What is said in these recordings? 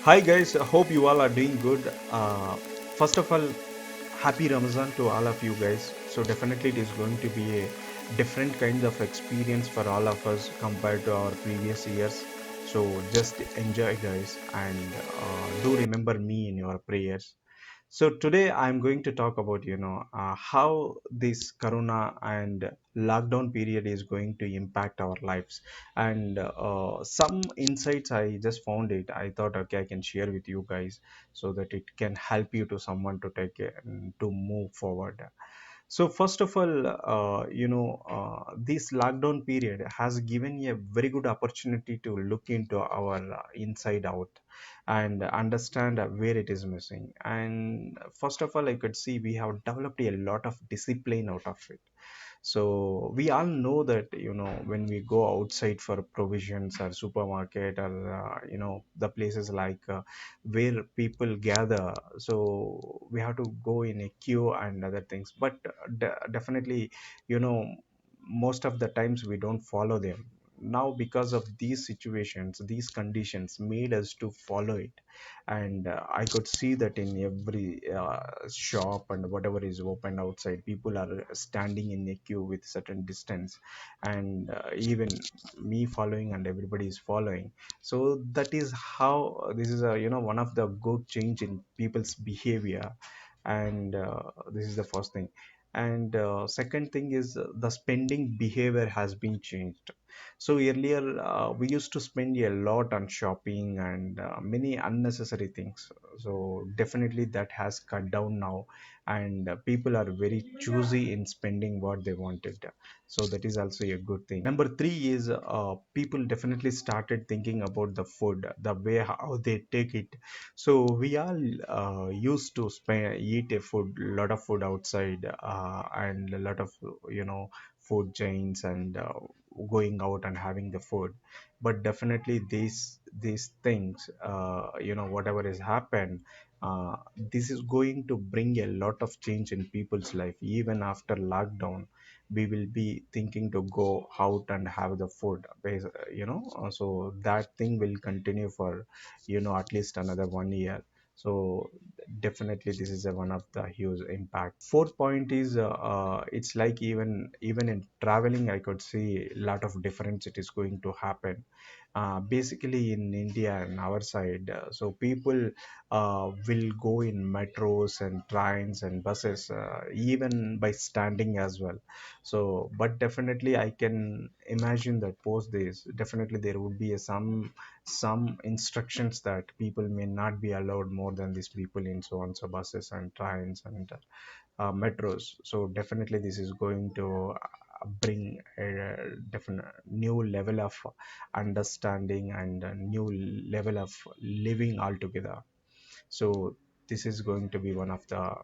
Hi guys, I hope you all are doing good. First of all, happy Ramazan to all of you guys. So definitely it is going to be a different kind of experience for all of us compared to our previous years. So just enjoy guys and do remember me in your prayers. So today I'm going to talk about how this corona and lockdown period is going to impact our lives and some insights I just found it. I thought okay I can share with you guys so that it can help you to someone to take to move forward. So first of all, this lockdown period has given a very good opportunity to look into our inside out and understand where it is missing. And first of all, I could see we have developed a lot of discipline out of it. So we all know that when we go outside for provisions or supermarket or the places like where people gather, so we have to go in a queue and other things, but definitely you know most of the times we don't follow them. Now because of these situations, these conditions made us to follow it. And I could see that in every shop and whatever is open outside, people are standing in a queue with certain distance. And even me following and everybody is following. So that is how this is a one of the good change in people's behavior. And this is the first thing. And second thing is the spending behavior has been changed. So earlier we used to spend a lot on shopping and many unnecessary things. So definitely that has cut down now. And people are very choosy in spending what they wanted. So that is also a good thing. Number three is people definitely started thinking about the food, the way how they take it. So we all used to eat a lot of food outside, and a lot of food chains and going out and having the food. But definitely these things, whatever has happened, this is going to bring a lot of change in people's life. Even after lockdown, we will be thinking to go out and have the food so that thing will continue for at least another 1 year. So definitely this is one of the huge impact. Fourth point is it's like even in traveling I could see a lot of difference it is going to happen. Basically in India and our side, so people will go in metros and trains and buses, even by standing as well. So but definitely I can imagine that post this definitely there would be some instructions that people may not be allowed more than these people in so on so buses and trains and metros. So definitely this is going to bring a definite new level of understanding and a new level of living altogether. So this is going to be one of the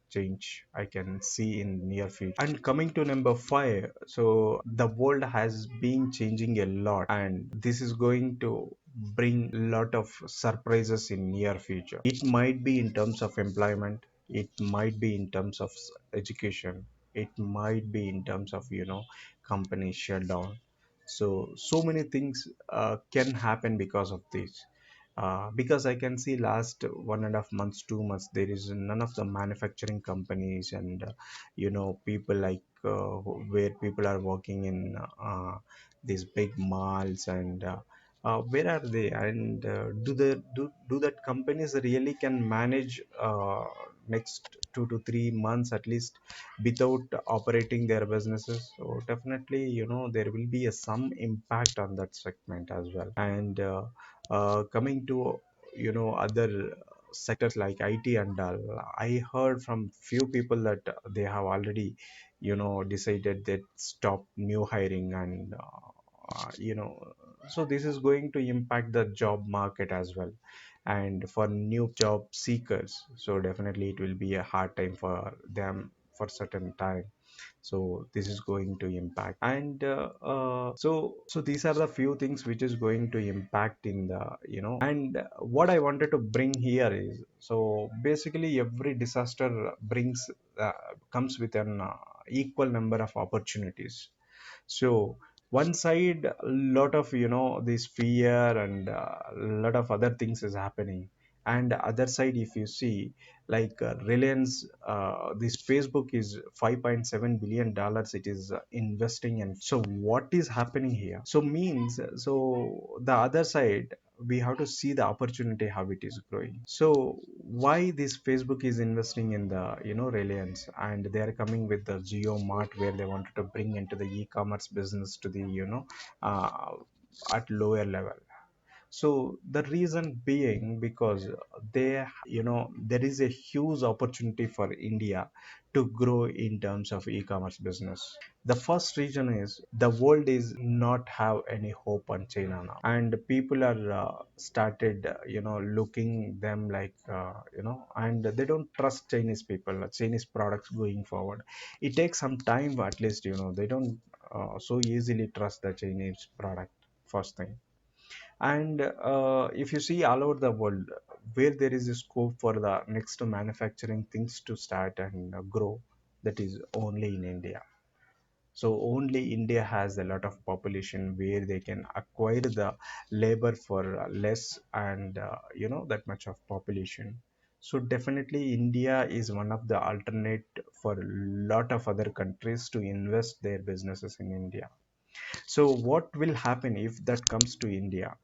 change I can see in near future. And coming to number five, so the world has been changing a lot, and this is going to bring a lot of surprises in near future. It might be in terms of employment, it might be in terms of education, it might be in terms of company shutdown. So many things can happen because of this. Because I can see last 1.5 months, 2 months, there is none of the manufacturing companies and people like where people are working in these big malls and where are they? And do that companies really can manage next 2 to 3 months at least without operating their businesses? So definitely there will be some impact on that segment as well. And coming to other sectors like IT and all, I heard from few people that they have already decided that stop new hiring. And so this is going to impact the job market as well. And for new job seekers, so definitely it will be a hard time for them for certain time. So this is going to impact. And so these are the few things which is going to impact in the and what I wanted to bring here is, so basically every disaster brings comes with an equal number of opportunities. So one side a lot of this fear and a lot of other things is happening, and other side if you see, like Reliance, this Facebook is 5.7 billion dollars it is investing in. So what is happening here? So means, so the other side we have to see the opportunity how it is growing. So why this Facebook is investing in the Reliance, and they are coming with the Geo Mart where they wanted to bring into the e-commerce business to the uh, at lower level. So the reason being because they, there is a huge opportunity for India to grow in terms of e-commerce business. The first reason is the world is not have any hope on China now, and people are started, looking them like, and they don't trust Chinese people, Chinese products going forward. It takes some time, at least, they don't so easily trust the Chinese product. First thing. And if you see all over the world, where there is a scope for the next manufacturing things to start and grow, that is only in India. So only India has a lot of population where they can acquire the labor for less, and that much of population. So definitely India is one of the alternate for a lot of other countries to invest their businesses in India. So what will happen if that comes to India?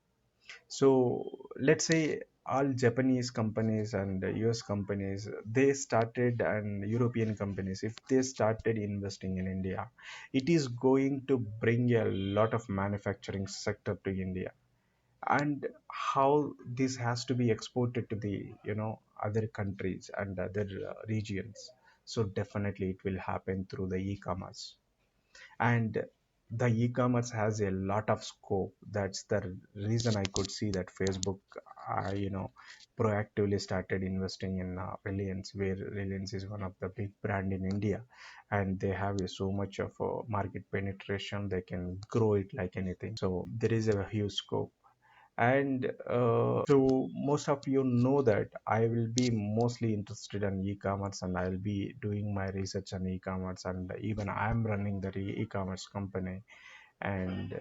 So let's say all Japanese companies and US companies, they started, and European companies, if they started investing in India, it is going to bring a lot of manufacturing sector to India. And how this has to be exported to the other countries and other regions. So definitely it will happen through the e-commerce. And the e-commerce has a lot of scope. That's the reason I could see that Facebook proactively started investing in Reliance, where Reliance is one of the big brand in India, and they have so much of market penetration, they can grow it like anything. So there is a huge scope. And so most of you know that I will be mostly interested in e-commerce, and I'll be doing my research on e-commerce, and even I'm running the e-commerce company. And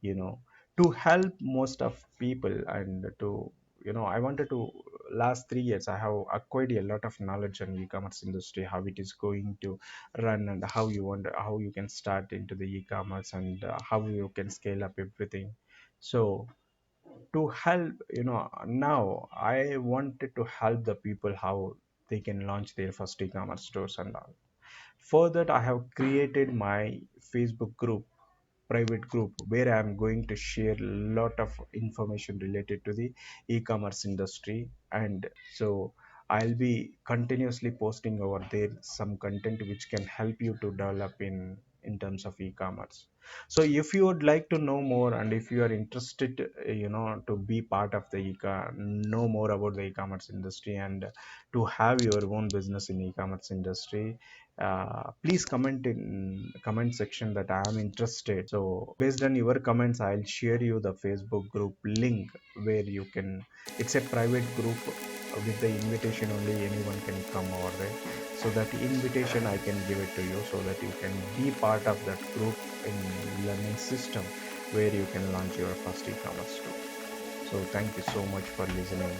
you know to help most of people, and to I wanted to, last 3 years I have acquired a lot of knowledge on e-commerce industry, how it is going to run, and how you want, how you can start into the e-commerce, and how you can scale up everything. So to help, now I wanted to help the people how they can launch their first e-commerce stores and all. For that I have created my Facebook group, private group, where I am going to share a lot of information related to the e-commerce industry. And so I'll be continuously posting over there some content which can help you to develop in terms of e-commerce. So if you would like to know more, and if you are interested, to be part of the know more about the e-commerce industry, and to have your own business in e-commerce industry, please comment in comment section that I am interested. So based on your comments, I'll share you the Facebook group link, where you can, it's a private group with the invitation, only anyone can come over there. So that invitation I can give it to you, so that you can be part of that group in learning system, where you can launch your first e-commerce store. So thank you so much for listening.